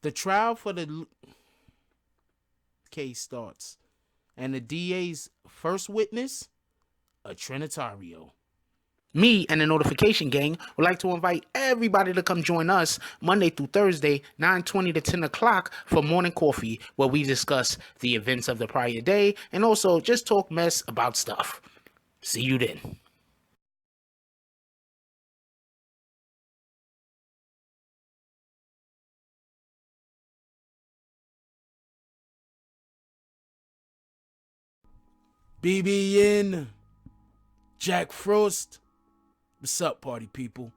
The trial for the case starts, and the DA's first witness, a Trinitario. Me and the Notification Gang would like to invite everybody to come join us Monday through Thursday, 9:20 to 10 o'clock for morning coffee, where we discuss the events of the prior day and also just talk mess about stuff. See you then. BBN, Jack Frost. What's up, party people?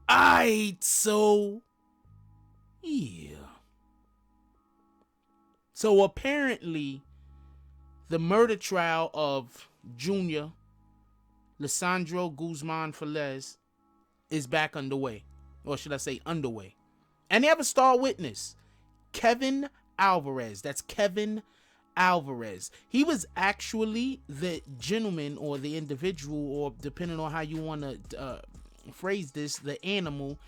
Yeah. So apparently, the murder trial of Junior Lesandro Guzman Feliz is back underway, or should I say underway. And they have a star witness, Kevin Alvarez. That's Kevin Alvarez. He was actually the gentleman or the individual, or depending on how you want to phrase this, the animal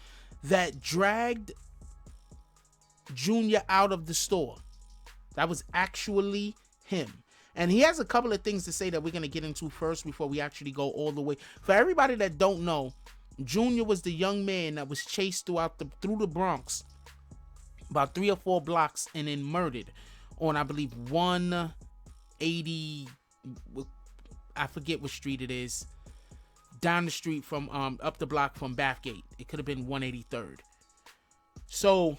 that dragged Junior out of the store. That was actually him. And he has a couple of things to say that we're going to get into first before we actually go all the way. For everybody that don't know, Junior was the young man that was chased through the Bronx about 3 or 4 blocks and then murdered on, I believe, 180, I forget what street it is, down the street from up the block from Bathgate. It could have been 183rd. So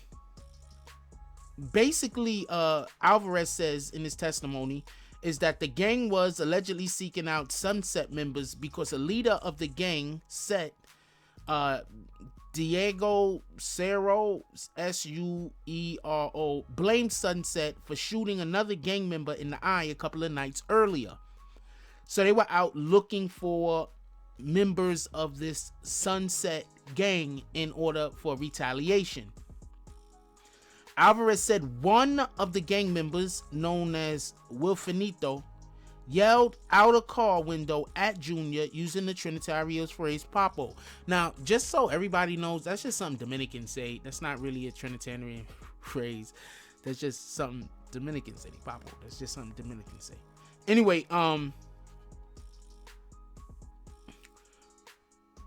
basically, Alvarez says in his testimony is that the gang was allegedly seeking out Sunset members because a leader of the gang, Diego Cerro, Suero, blamed Sunset for shooting another gang member in the eye a couple of nights earlier. So they were out looking for members of this Sunset gang in order for retaliation. Alvarez said one of the gang members, known as Wilfinito, yelled out a car window at Junior using the Trinitario's phrase "Papo." Now, just so everybody knows, that's just something Dominicans say. That's not really a Trinitarian phrase. That's just something Dominicans say. Papo. That's just something Dominicans say. Anyway,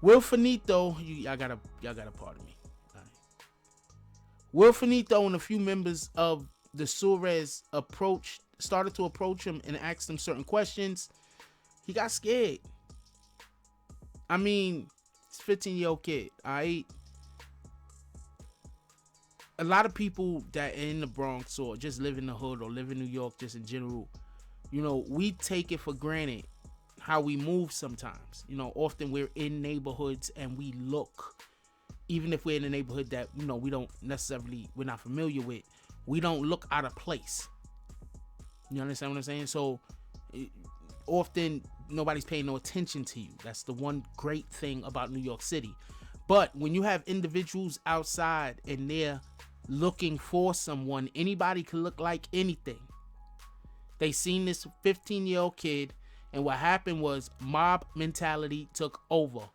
Wilfinito, y'all gotta pardon me. Wilfinito and a few members of the Suarez started to approach him and ask him certain questions. He got scared. I mean, it's a 15-year-old kid, all right? A lot of people that are in the Bronx or just live in the hood or live in New York just in general, you know, we take it for granted how we move sometimes. You know, often we're in neighborhoods and we look, even if we're in a neighborhood that, you know, we're not familiar with, we don't look out of place. You understand what I'm saying? So often nobody's paying no attention to you. That's the one great thing about New York City. But when you have individuals outside and they're looking for someone, anybody can look like anything. They seen this 15-year-old kid, and what happened was mob mentality took over.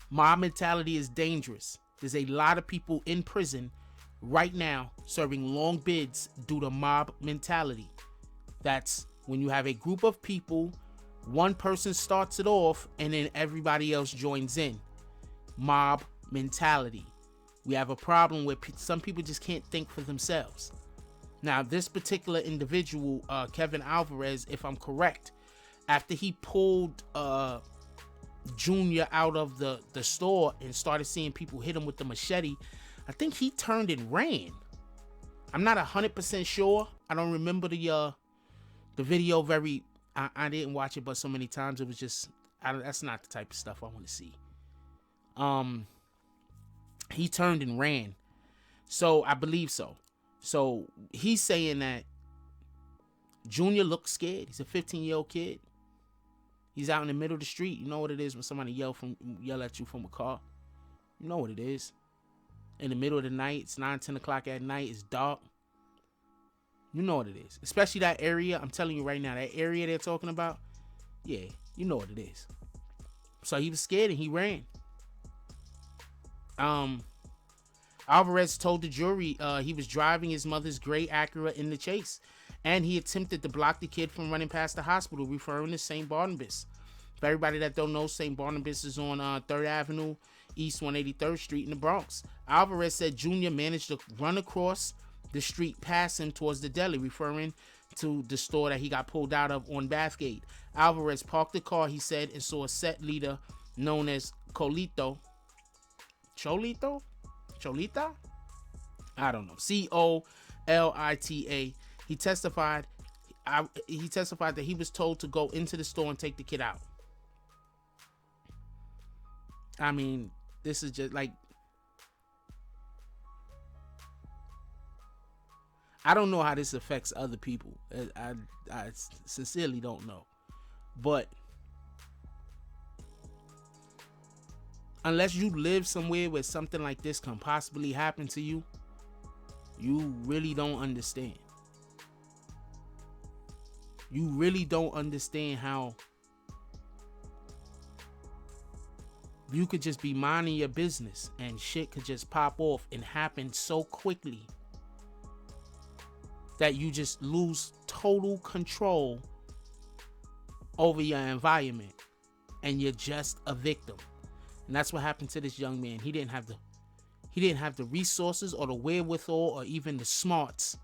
Mob mentality is dangerous. There's a lot of people in prison right now serving long bids due to mob mentality. That's when you have a group of people, one person starts it off and then everybody else joins in. Mob mentality. We have a problem where some people just can't think for themselves. Now, this particular individual, Kevin Alvarez, if I'm correct, after he pulled Junior out of the store and started seeing people hit him with the machete, I think he turned and ran. I'm not 100% sure. I don't remember the video very. I didn't watch it but so many times. It was just, that's not the type of stuff I want to see. He turned and ran. So I believe so. So he's saying that Junior looks scared. He's a 15-year-old kid. He's out in the middle of the street. You know what it is when somebody yell at you from a car. You know what it is. In the middle of the night, it's 9, 10 o'clock at night. It's dark. You know what it is. Especially that area. I'm telling you right now, that area they're talking about. Yeah, you know what it is. So he was scared and he ran. Alvarez told the jury he was driving his mother's gray Acura in the chase, and he attempted to block the kid from running past the hospital, referring to St. Barnabas. For everybody that don't know, St. Barnabas is on 3rd Avenue, East 183rd Street in the Bronx. Alvarez said Junior managed to run across the street past him towards the deli, referring to the store that he got pulled out of on Bathgate. Alvarez parked the car, he said, and saw a set leader known as Cholita? I don't know. Colita. He testified that he was told to go into the store and take the kid out. I mean, this is just like, I don't know how this affects other people. I sincerely don't know. But unless you live somewhere where something like this can possibly happen to you, you really don't understand. You really don't understand how you could just be minding your business and shit could just pop off and happen so quickly that you just lose total control over your environment and you're just a victim. And that's what happened to this young man. He didn't have the resources or the wherewithal or even the smarts.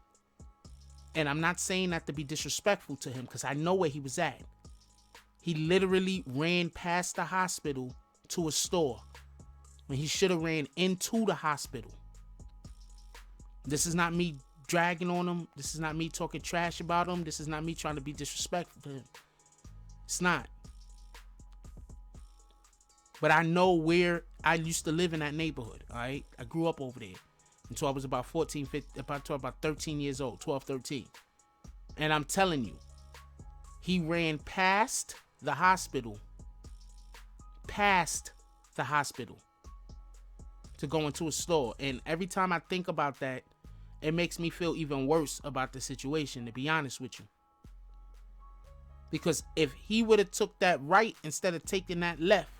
And I'm not saying that to be disrespectful to him, because I know where he was at. He literally ran past the hospital to a store when he should have ran into the hospital. This is not me dragging on him. This is not me talking trash about him. This is not me trying to be disrespectful to him. It's not. But I know where I used to live in that neighborhood, all right? I grew up over there until I was about 14, 15, about 13 years old, 12, 13. And I'm telling you, he ran past the hospital to go into a store. And every time I think about that, it makes me feel even worse about the situation, to be honest with you. Because if he would have took that right instead of taking that left,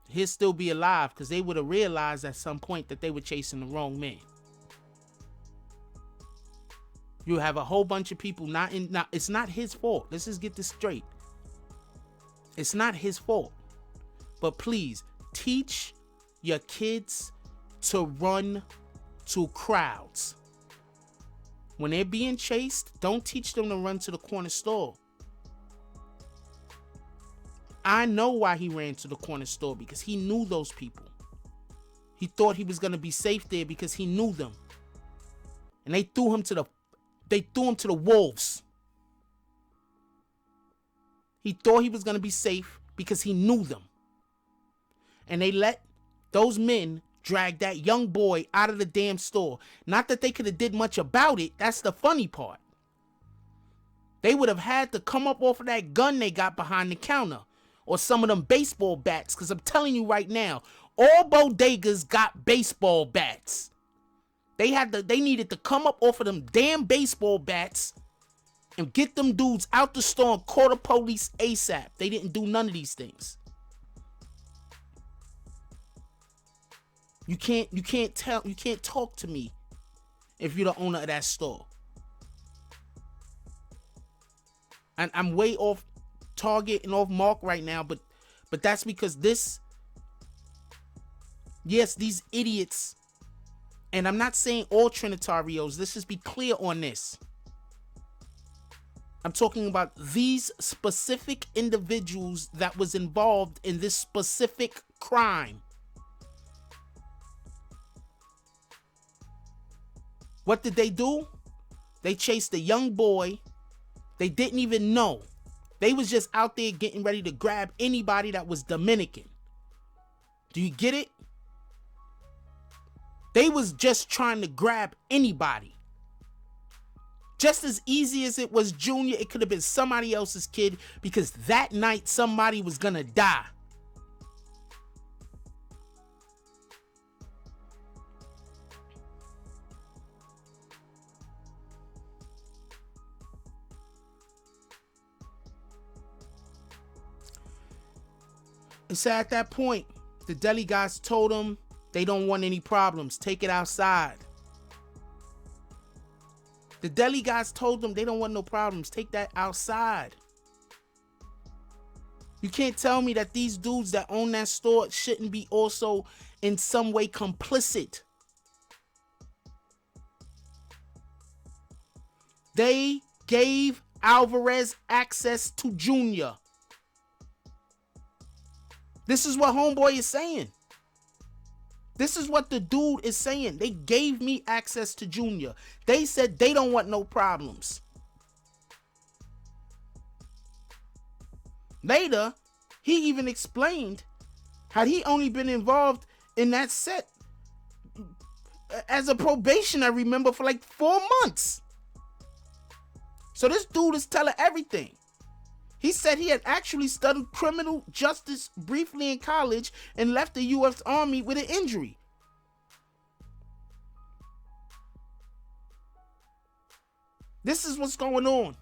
he'll still be alive, because they would have realized at some point that they were chasing the wrong man. You have a whole bunch of people not in. Now, it's not his fault. Let's just get this straight. It's not his fault. But please, teach your kids to run to crowds. When they're being chased, don't teach them to run to the corner store. I know why he ran to the corner store, because he knew those people. He thought he was going to be safe there because he knew them. And they threw him to the wolves. He thought he was going to be safe because he knew them. And they let those men drag that young boy out of the damn store. Not that they could have did much about it. That's the funny part. They would have had to come up off of that gun they got behind the counter, or some of them baseball bats, because I'm telling you right now, all bodegas got baseball bats. They needed to come up off of them damn baseball bats and get them dudes out the store and call the police ASAP. They didn't do none of these things. You can't talk to me if you're the owner of that store. And I'm way off target and off mark right now, but that's because these idiots, and I'm not saying all Trinitarios, let's just be clear on this. I'm talking about these specific individuals that was involved in this specific crime. What did they do? They chased a young boy. They didn't even know. They was just out there getting ready to grab anybody that was Dominican. Do you get it? They was just trying to grab anybody. Just as easy as it was Junior, it could have been somebody else's kid, because that night somebody was gonna die. And so at that point, the deli guys told him They don't want any problems. Take it outside. The deli guys told them they don't want no problems. Take that outside. You can't tell me that these dudes that own that store shouldn't be also in some way complicit. They gave Alvarez access to Junior. This is what homeboy is saying. This is what the dude is saying. They gave me access to Junior. They said they don't want no problems. Later, he even explained had he only been involved in that set as a probationary member for like 4 months. So this dude is telling everything. He said he had actually studied criminal justice briefly in college and left the U.S. Army with an injury. This is what's going on.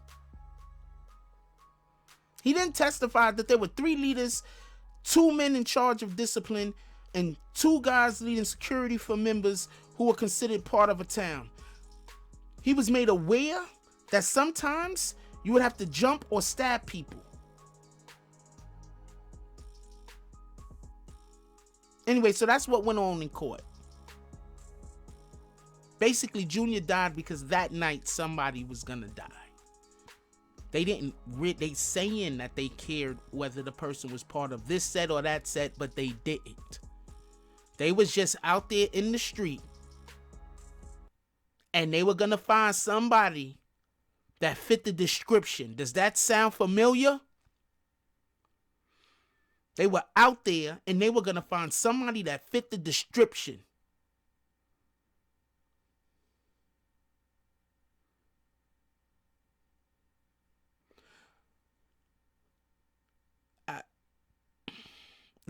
He then testified that there were 3 leaders, 2 men in charge of discipline, and 2 guys leading security for members who were considered part of a town. He was made aware that sometimes you would have to jump or stab people. Anyway, so that's what went on in court. Basically, Junior died because that night somebody was gonna die. They saying that they cared whether the person was part of this set or that set, but they didn't. They was just out there in the street and they were gonna find somebody that fit the description. Does that sound familiar? They were out there and they were gonna find somebody that fit the description.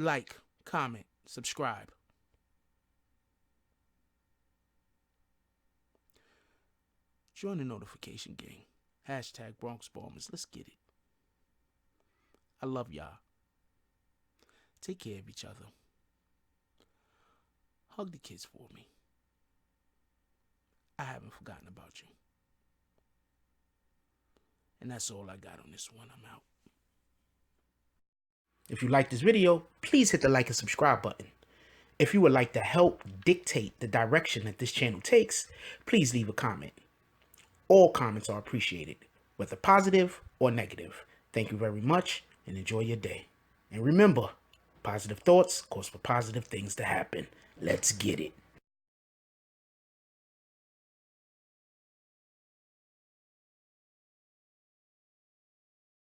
Like, comment, subscribe. Join the notification gang. Hashtag Bronx Bombers. Let's get it. I love y'all. Take care of each other. Hug the kids for me. I haven't forgotten about you. And that's all I got on this one. I'm out. If you like this video, please hit the like and subscribe button. If you would like to help dictate the direction that this channel takes, please leave a comment. All comments are appreciated, whether positive or negative. Thank you very much and enjoy your day. And remember, positive thoughts cause for positive things to happen. Let's get it.